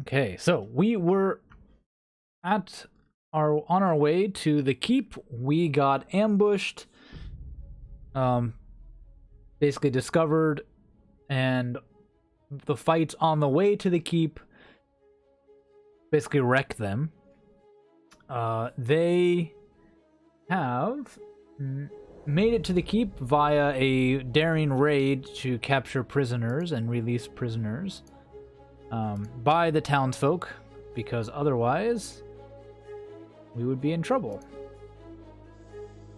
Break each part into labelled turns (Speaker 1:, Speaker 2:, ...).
Speaker 1: Okay, so we were on our way to the keep. We got ambushed, basically discovered, and the fights on the way to the keep basically wrecked them. They have made it to the keep via a daring raid to capture prisoners and release prisoners by the townsfolk, because otherwise we would be in trouble.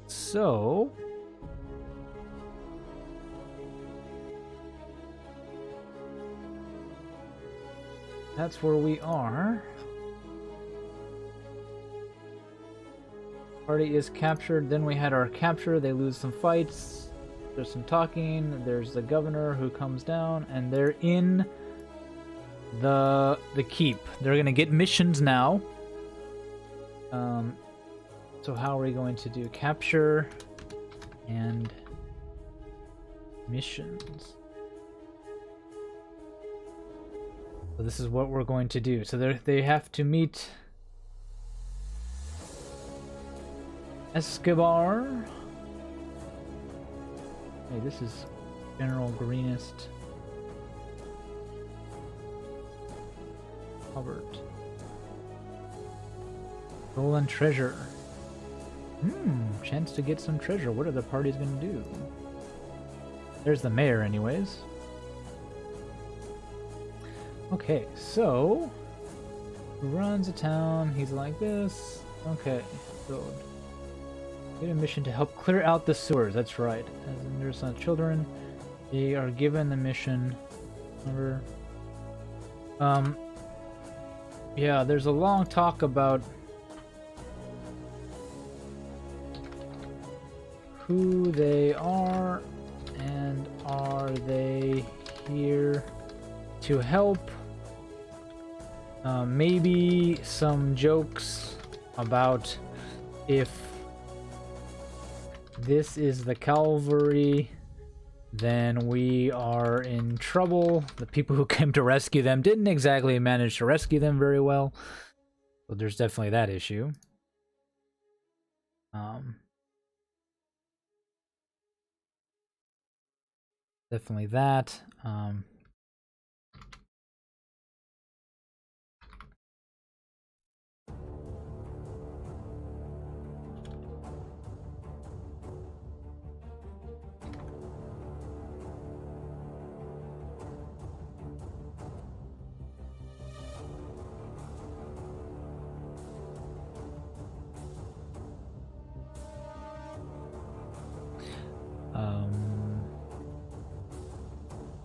Speaker 1: So that's where we are. Party is captured. Then we had our capture. They lose some fights. There's some talking. There's the governor who comes down, and they're in the keep. They're gonna get missions now. So how are we going to do capture and missions? So this is what we're going to do. So they have to meet Escobar. Hey, this is General Greenest. Hubbard. Stolen treasure. Chance to get some treasure. What are the parties gonna do? There's the mayor anyways. Okay, so who runs a town? He's like this. Okay, so get a mission to help clear out the sewers. That's right. As in there's some children, they are given the mission. Remember? Yeah, there's a long talk about who they are and are they here to help. Maybe some jokes about if this is the cavalry, then we are in trouble. The people who came to rescue them didn't exactly manage to rescue them very well. So there's definitely that issue. Definitely that.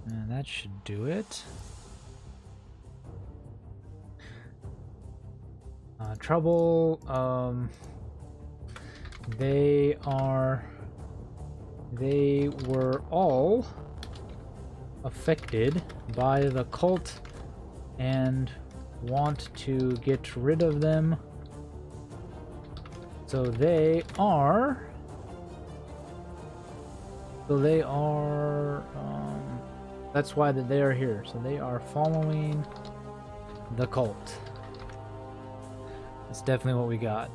Speaker 1: And that should do it. Trouble. They were all affected by the cult and want to get rid of them. So they are. That's why they are here. So they are following the cult. That's definitely what we got.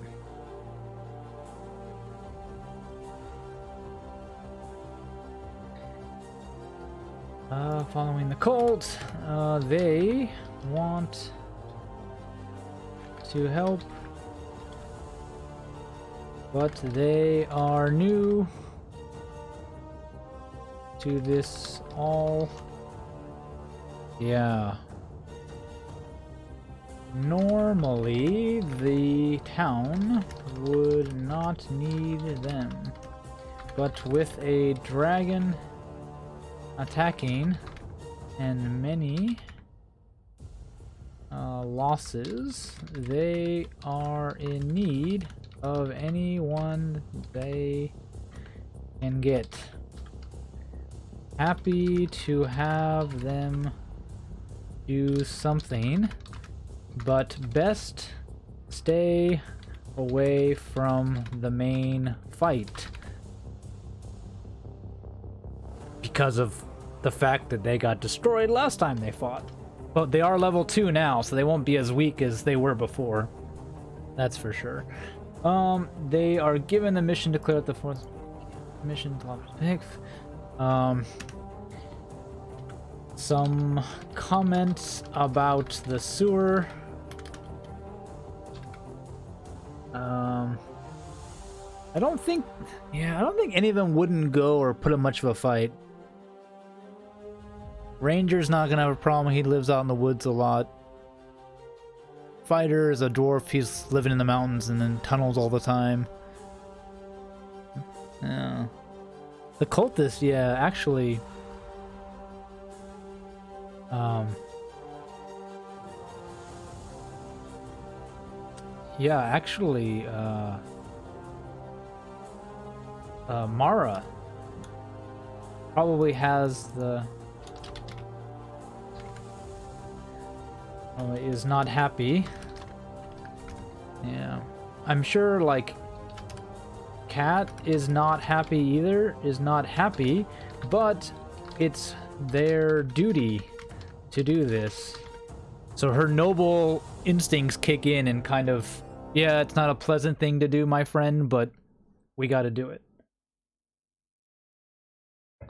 Speaker 1: Following the cult. They want to help, but they are new to this all. Yeah. Normally, the town would not need them, but with a dragon attacking and many losses, they are in need of anyone they can get. Happy to have them do something, but best stay away from the main fight because of the fact that they got destroyed last time they fought. But they are level 2 now, so they won't be as weak as they were before. That's for sure. They are given the mission to clear out the fourth mission. Some comments about the sewer. I don't think any of them wouldn't go or put up much of a fight. Ranger's not gonna have a problem. He lives out in the woods a lot. Fighter is a dwarf. He's living in the mountains and in tunnels all the time. Yeah. The cultist, yeah, actually. Yeah, actually, Mara probably has the is not happy. Yeah, I'm sure like Cat is not happy either, but it's their duty to do this. So her noble instincts kick in and kind of, yeah, it's not a pleasant thing to do, my friend, but we got to do it.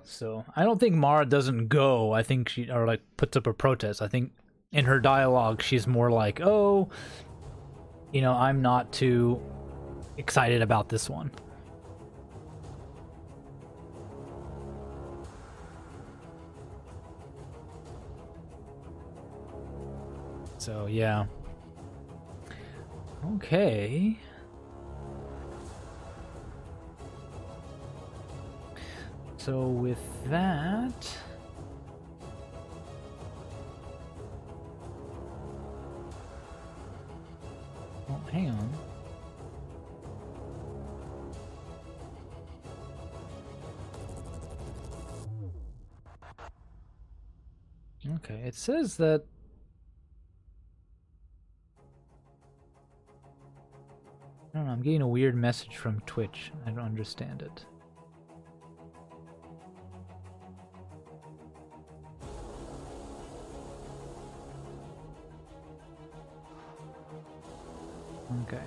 Speaker 1: So I don't think Mara doesn't go. I think she, or like puts up a protest. I think in her dialogue, she's more like, oh, you know, I'm not too excited about this one. So, yeah. Okay. So, with that... Oh, hang on. Okay, it says that... I don't know, I'm getting a weird message from Twitch. I don't understand it. Okay.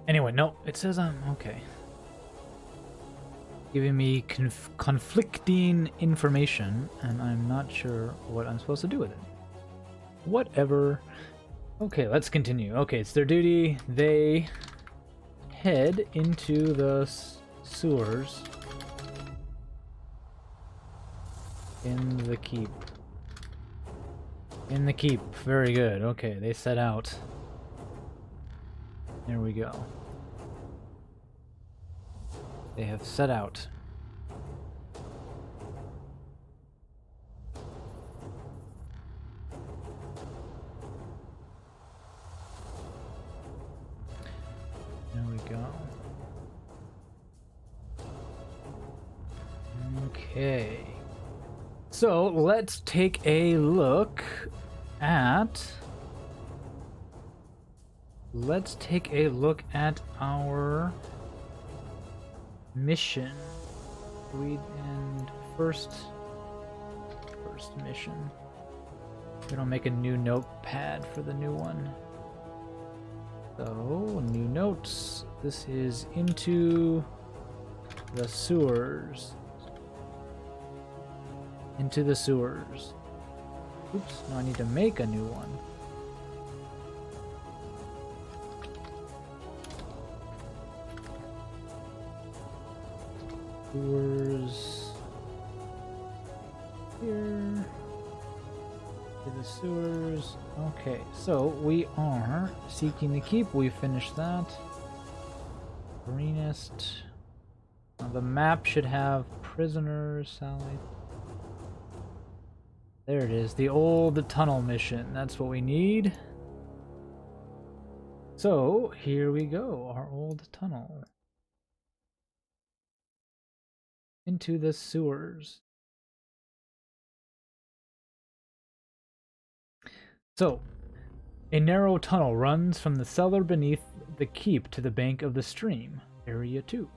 Speaker 1: Anyway, no, it says I'm okay. Giving me conflicting information, and I'm not sure what I'm supposed to do with it. Whatever. Okay, let's continue. Okay, it's their duty. They head into the sewers in the keep. In the keep. Very good. Okay, they set out. There we go. They have set out. There we go. Okay. So let's take a look at... Let's take a look at our mission. Read and first mission. We're gonna make a new notepad for the new one. So, new notes. This is into the sewers. Into the sewers. Oops, now I need to make a new one. Sewers. Here. To the sewers. Okay, so we are seeking the keep. We finished that. Greenest. Now the map should have prisoners, Sally. There it is, the old tunnel mission. That's what we need. So, here we go, our old tunnel. Into the sewers. So, a narrow tunnel runs from the cellar beneath the keep to the bank of the stream. Area 2.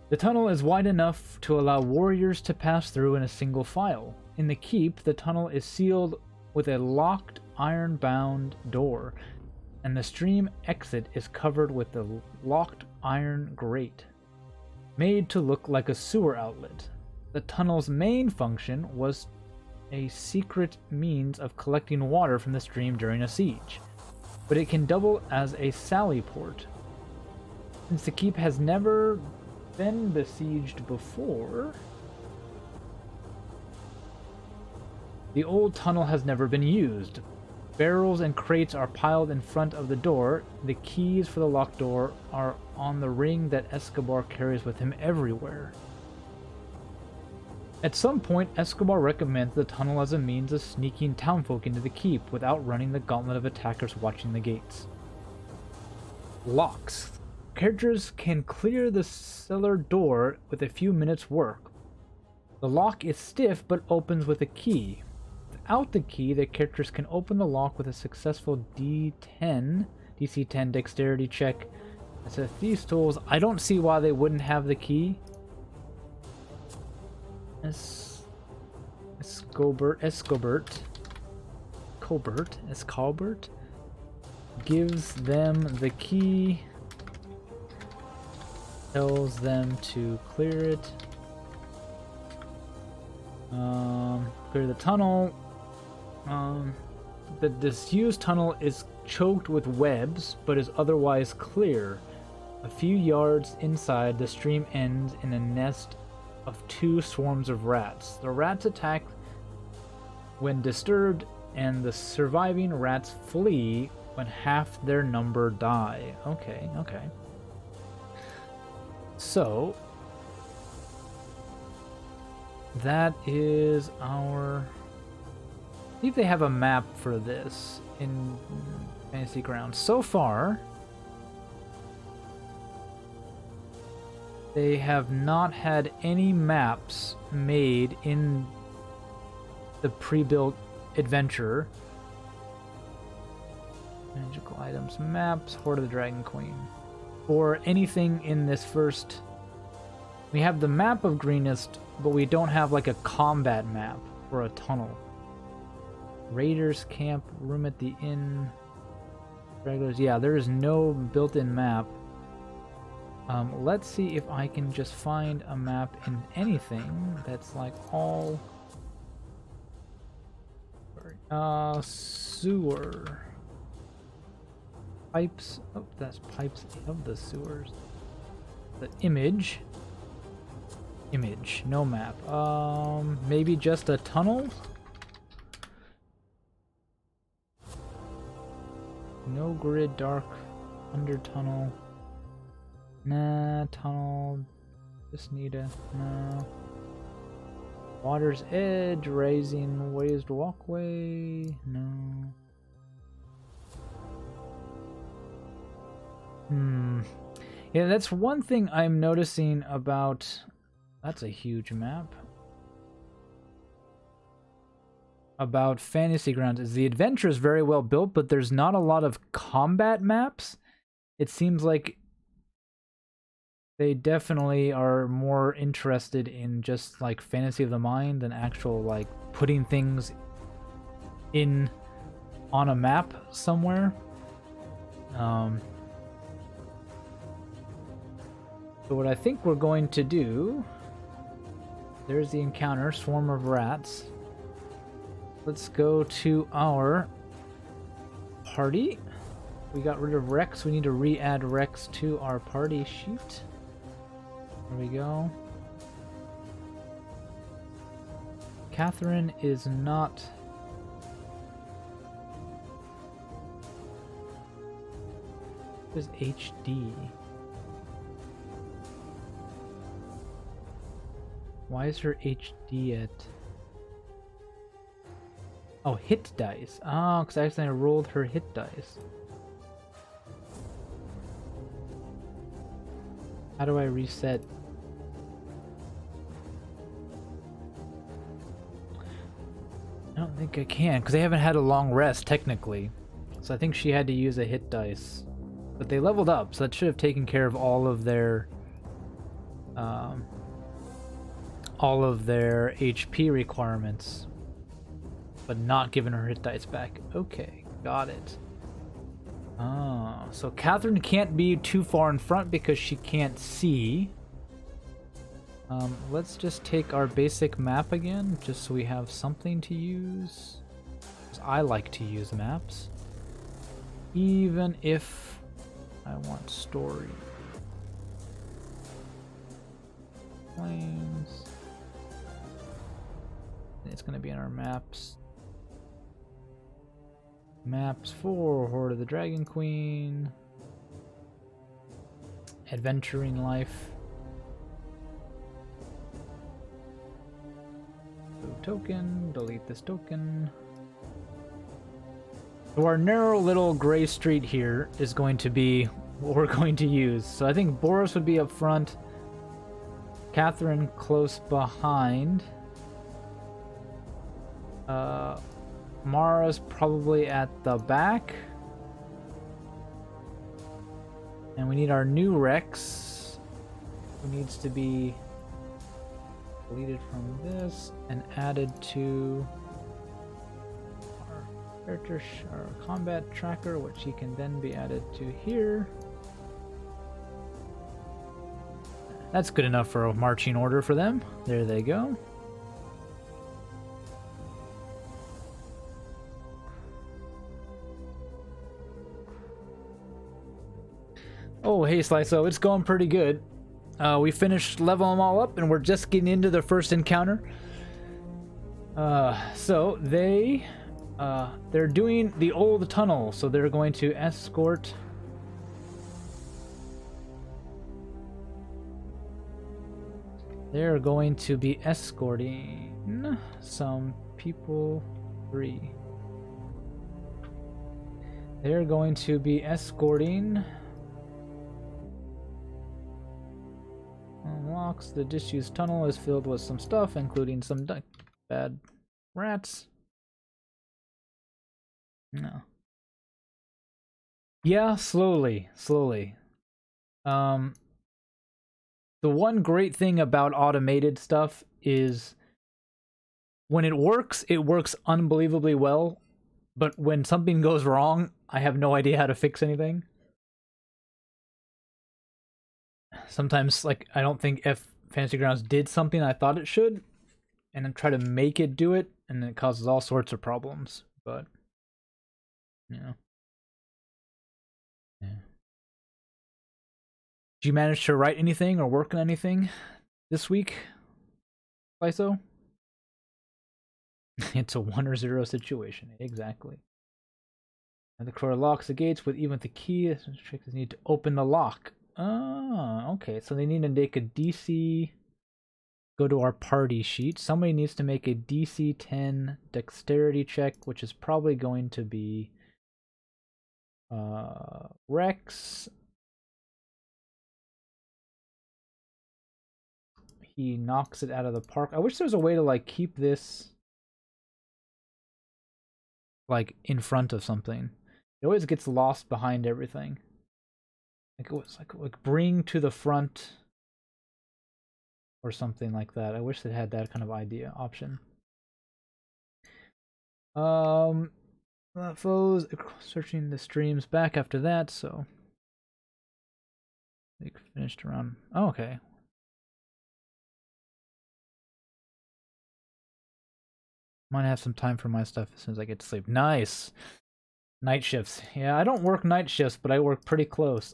Speaker 1: The tunnel is wide enough to allow warriors to pass through in a single file. In the keep, the tunnel is sealed with a locked iron-bound door, and the stream exit is covered with a locked iron grate, made to look like a sewer outlet. The tunnel's main function was a secret means of collecting water from the stream during a siege, but it can double as a sally port. Since the keep has never been besieged before, the old tunnel has never been used. Barrels and crates are piled in front of the door. The keys for the locked door are on the ring that Escobar carries with him everywhere. At some point, Escobar recommends the tunnel as a means of sneaking townfolk into the keep without running the gauntlet of attackers watching the gates. Locks. Characters can clear the cellar door with a few minutes' work. The lock is stiff but opens with a key. Without the key, the characters can open the lock with a successful DC 10 dexterity check. It's a Thief's Tools. I don't see why they wouldn't have the key. Escobert gives them the key, tells them to clear it. Clear the tunnel. The disused tunnel is choked with webs, but is otherwise clear. A few yards inside, the stream ends in a nest of 2 swarms of rats. The rats attack when disturbed, and the surviving rats flee when half their number die. Okay. So, that is our... See if they have a map for this in Fantasy Grounds. So far, they have not had any maps made in the pre-built adventure. Magical items, maps, Hoard of the Dragon Queen. Or anything in this first... We have the map of Greenest, but we don't have like a combat map for a tunnel. Raiders camp, room at the inn, regulars. Yeah, there is no built-in map. Let's see if I can just find a map in anything that's like all... sewer. Pipes. Oh, that's pipes of the sewers. The image. No map. Maybe just a tunnel? No grid, dark, under tunnel. Nah, tunnel. Just need a... No. Water's edge, raising raised walkway. No. Yeah, that's one thing I'm noticing about... That's a huge map. About Fantasy Grounds is the adventure is very well built, but there's not a lot of combat maps. It seems like they definitely are more interested in just like Fantasy of the Mind than actual like putting things in on a map somewhere. So what I think we're going to do, there's the encounter, swarm of rats. Let's go to our party. We got rid of Rex. We need to re-add Rex to our party sheet. There we go. Catherine is not... What is HD? Why is her HD at... Oh, hit dice. Oh, because I accidentally rolled her hit dice. How do I reset? I don't think I can, because they haven't had a long rest, technically. So I think she had to use a hit dice. But they leveled up, so that should have taken care of all of their all of their HP requirements, but not giving her hit dice back. Okay, got it. Oh, so Catherine can't be too far in front because she can't see. Let's just take our basic map again, just so we have something to use. 'Cause I like to use maps, even if I want story. Flames. It's gonna be in our maps. Maps for Hoard of the Dragon Queen. Adventuring Life. Token, delete this token. So our narrow little gray street here is going to be what we're going to use. So I think Boris would be up front, Catherine close behind. Mara's probably at the back. And we need our new Rex, who needs to be deleted from this and added to our character, our combat tracker, which he can then be added to here. That's good enough for a marching order for them. There they go. Oh, hey Sliso, it's going pretty good. We finished leveling them all up, and we're just getting into the first encounter. So they're doing the old tunnel, so they're going to escort. They're going to be escorting some people. They're going to be escorting. Unlocks the disused tunnel is filled with some stuff, including some bad rats. No. Yeah, slowly. The one great thing about automated stuff is when it works unbelievably well, but when something goes wrong, I have no idea how to fix anything. Sometimes, like, I don't think if Fantasy Grounds did something I thought it should, and then try to make it do it, and then it causes all sorts of problems. But, you know. Yeah. Did you manage to write anything or work on anything this week, Lyso? It's a 1 or 0 situation. Exactly. And the crow locks the gates with even the key. The trick is need to open the lock. Oh, okay. So they need to make a DC. Go to our party sheet. Somebody needs to make a DC 10 dexterity check, which is probably going to be Rex. He knocks it out of the park. I wish there was a way to like keep this like in front of something. It always gets lost behind everything. Like it was like bring to the front or something like that. I wish it had that kind of idea option. Foes searching the streams back after that, so they finished around. Oh, okay. Might have some time for my stuff as soon as I get to sleep. Nice. Night shifts. Yeah, I don't work night shifts, but I work pretty close.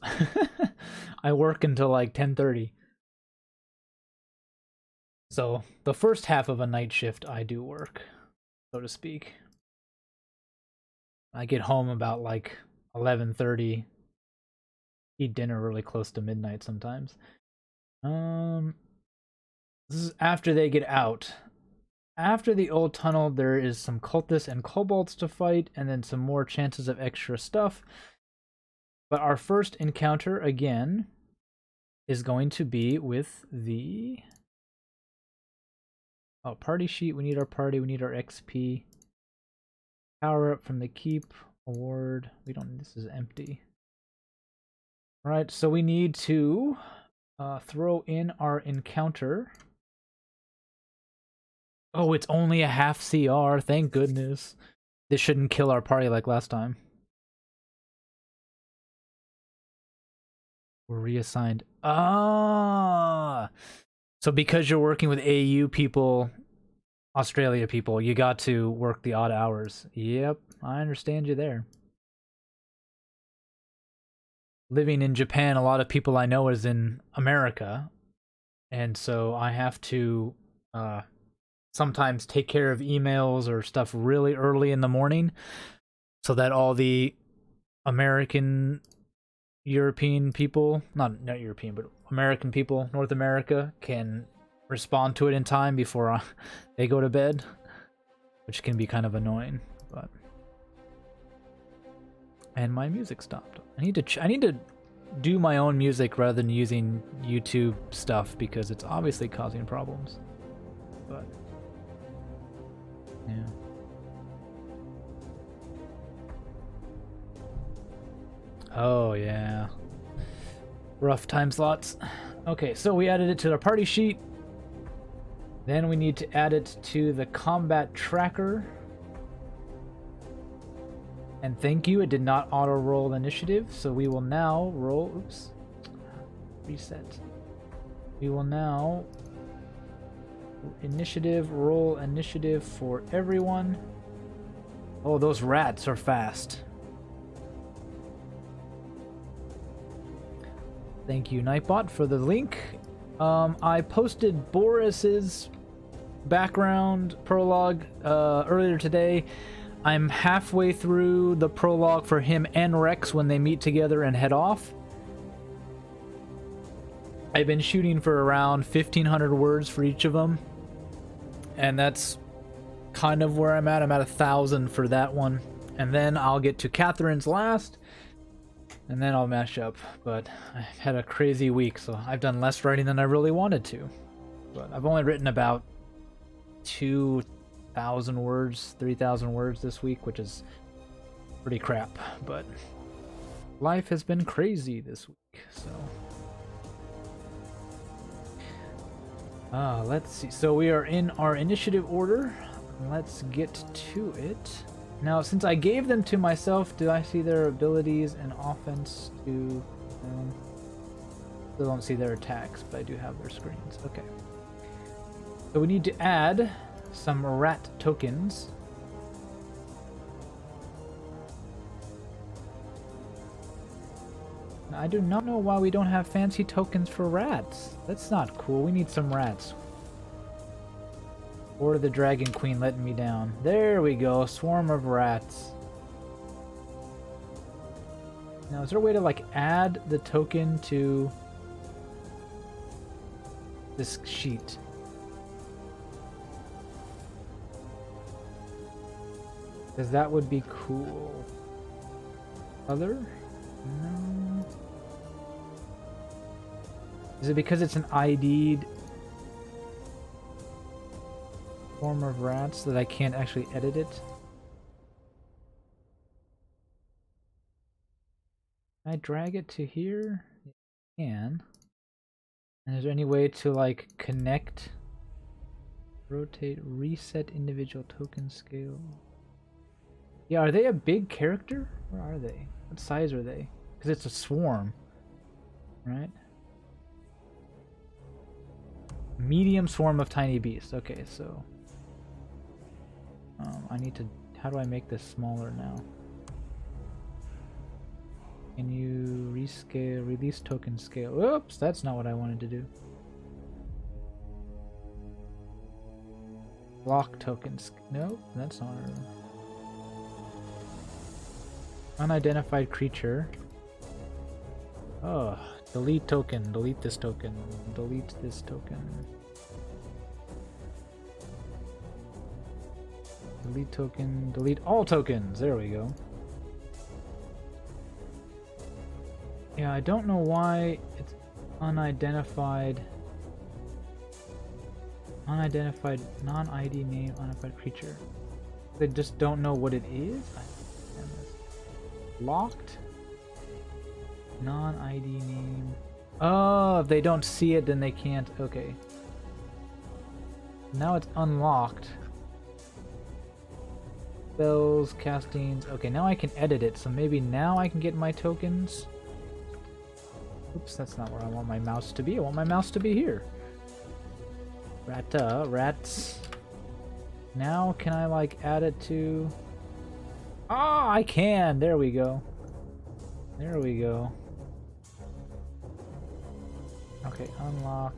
Speaker 1: I work until like 10:30. So the first half of a night shift I do work, so to speak. I get home about like 11:30. Eat dinner really close to midnight sometimes. This is after they get out. After the old tunnel, there is some cultists and kobolds to fight, and then some more chances of extra stuff. But our first encounter, again, is going to be with the party sheet. We need our party. We need our XP. Power up from the keep. Award. We don't. This is empty. All right. So we need to throw in our encounter. Oh, it's only a half CR. Thank goodness. This shouldn't kill our party like last time. We're reassigned. Ah! So because you're working with AU people, Australia people, you got to work the odd hours. Yep, I understand you there. Living in Japan, a lot of people I know is in America. And so I have to sometimes take care of emails or stuff really early in the morning so that all the American, European people, not European, but American people, North America, can respond to it in time before they go to bed, which can be kind of annoying. But and my music stopped. I need to do my own music rather than using YouTube stuff because it's obviously causing problems. But yeah. Oh yeah. Rough time slots. Okay, so we added it to our party sheet. Then we need to add it to the combat tracker. And thank you, it did not auto-roll initiative, so we will now roll... Oops. Reset. We will now... roll initiative for everyone. Oh, those rats are fast. Thank you, Nightbot, for the link. I posted Boris's background prologue earlier today. I'm halfway through the prologue for him and Rex when they meet together and head off. I've been shooting for around 1,500 words for each of them. And that's kind of where I'm at. I'm at 1,000 for that one. And then I'll get to Catherine's last. And then I'll mash up. But I've had a crazy week, so I've done less writing than I really wanted to. But I've only written about 2,000 words, 3,000 words this week, which is pretty crap. But life has been crazy this week, so... let's see. So we are in our initiative order. Let's get to it. Now, since I gave them to myself, do I see their abilities and offense to... still don't see their attacks, but I do have their screens. Okay. So we need to add some rat tokens. I do not know why we don't have fancy tokens for rats. That's not cool. We need some rats. Or the Dragon Queen letting me down. There we go. Swarm of rats. Now, is there a way to, like, add the token to this sheet? Because that would be cool. Other? No. Is it because it's an ID'd form of rats that I can't actually edit it? Can I drag it to here? I can. And is there any way to, like, connect, rotate, reset individual token scale? Yeah, are they a big character? Where are they? What size are they? Because it's a swarm, right? Medium swarm of tiny beasts. Okay, so I need to... How do I make this smaller now? Can you rescale, release token scale? Oops, that's not what I wanted to do. Lock tokens. Nope, that's not... Unidentified creature. Oh, delete token, delete this token, delete this token. Delete token, delete all tokens. There we go. Yeah, I don't know why it's unidentified. Unidentified, non-ID name, unidentified creature. They just don't know what it is? Locked? Non-ID name. Oh, if they don't see it, then they can't. Okay. Now it's unlocked. Spells, castings. Okay, now I can edit it, so maybe now I can get my tokens. Oops, that's not where I want my mouse to be. I want my mouse to be here. Rats. Now can I like add it to... Ah, I can! There we go. There we go. Okay, unlock.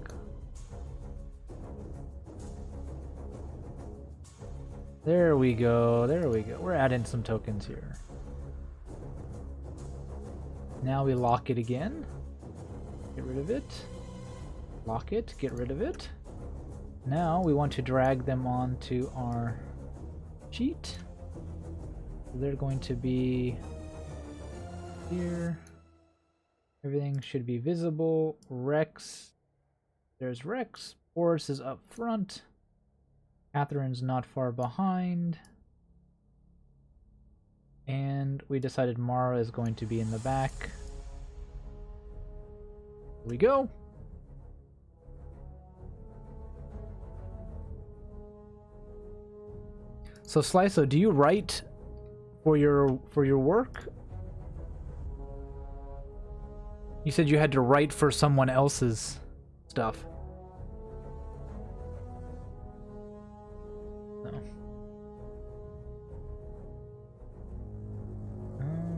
Speaker 1: There we go, there we go. We're adding some tokens here. Now we lock it again. Get rid of it. Lock it, get rid of it. Now we want to drag them onto our sheet. They're going to be here. Everything should be visible. Rex. There's Rex. Boris is up front. Catherine's not far behind. And we decided Mara is going to be in the back. Here we go. So Sliso, do you write for your work? You said you had to write for someone else's stuff. No.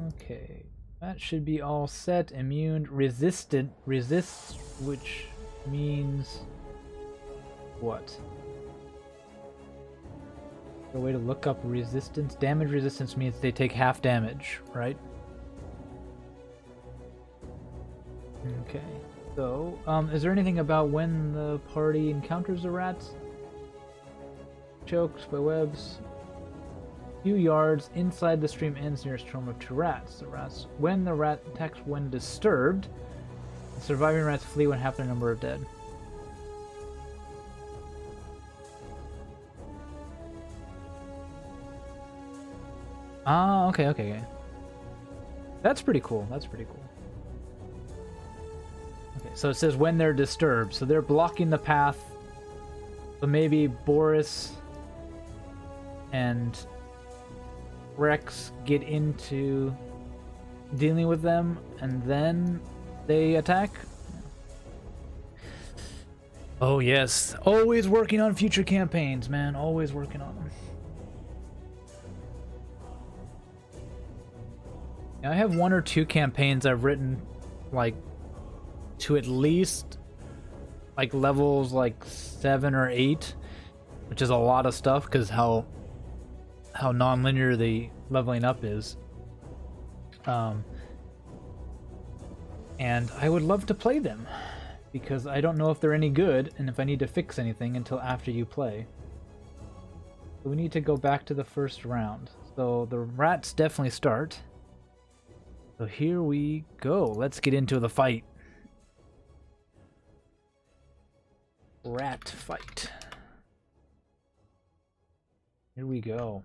Speaker 1: Okay. That should be all set. Immune, resistant, resists, which means what? A way to look up resistance. Damage resistance means they take half damage, right? Okay. So, is there anything about when the party encounters the rats? Choked by webs. Few yards inside the stream ends near a storm of 2 rats. When the rat attacks when disturbed, the surviving rats flee when half their number are dead. Ah, okay. That's pretty cool. Okay, so it says when they're disturbed, so they're blocking the path. So maybe Boris and Rex get into dealing with them, and then they attack. Oh yes, always working on future campaigns, man. Always working on them. I have 1 or 2 campaigns I've written, like, to at least, like, levels, like, 7 or 8, which is a lot of stuff, because how non-linear the leveling up is. And I would love to play them, because I don't know if they're any good, and if I need to fix anything until after you play. So we need to go back to the first round. So the rats definitely start. So here we go. Let's get into the fight. Rat fight. Here we go.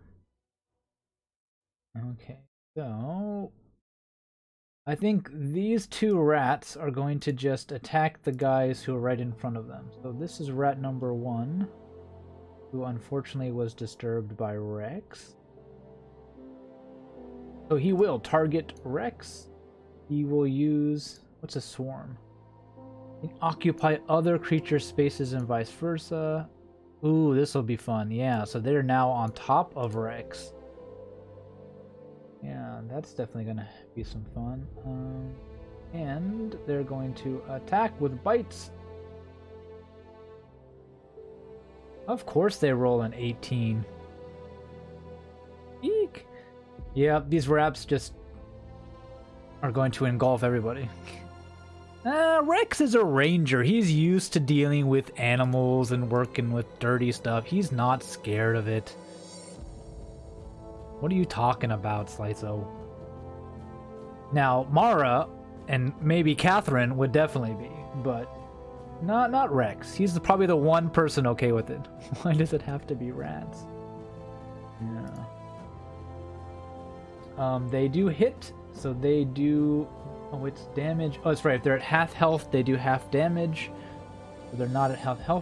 Speaker 1: Okay, so I think these 2 rats are going to just attack the guys who are right in front of them. So this is rat number 1, who unfortunately was disturbed by Rex. So he will target Rex. He will use... what's a swarm? He can occupy other creature spaces and vice versa. Ooh, this will be fun. Yeah, so they're now on top of Rex. Yeah, that's definitely going to be some fun. And they're going to attack with bites. Of course they roll an 18. Eek! Yeah, these raps just are going to engulf everybody. Rex is a ranger. He's used to dealing with animals and working with dirty stuff. He's not scared of it. What are you talking about, Sliso? Now, Mara and maybe Catherine would definitely be, but not Rex. He's probably the one person okay with it. Why does it have to be rats? Yeah. They do hit, so they do Oh, it's damage. Oh, it's right. If they're at half health, they do half damage. If they're not at half health,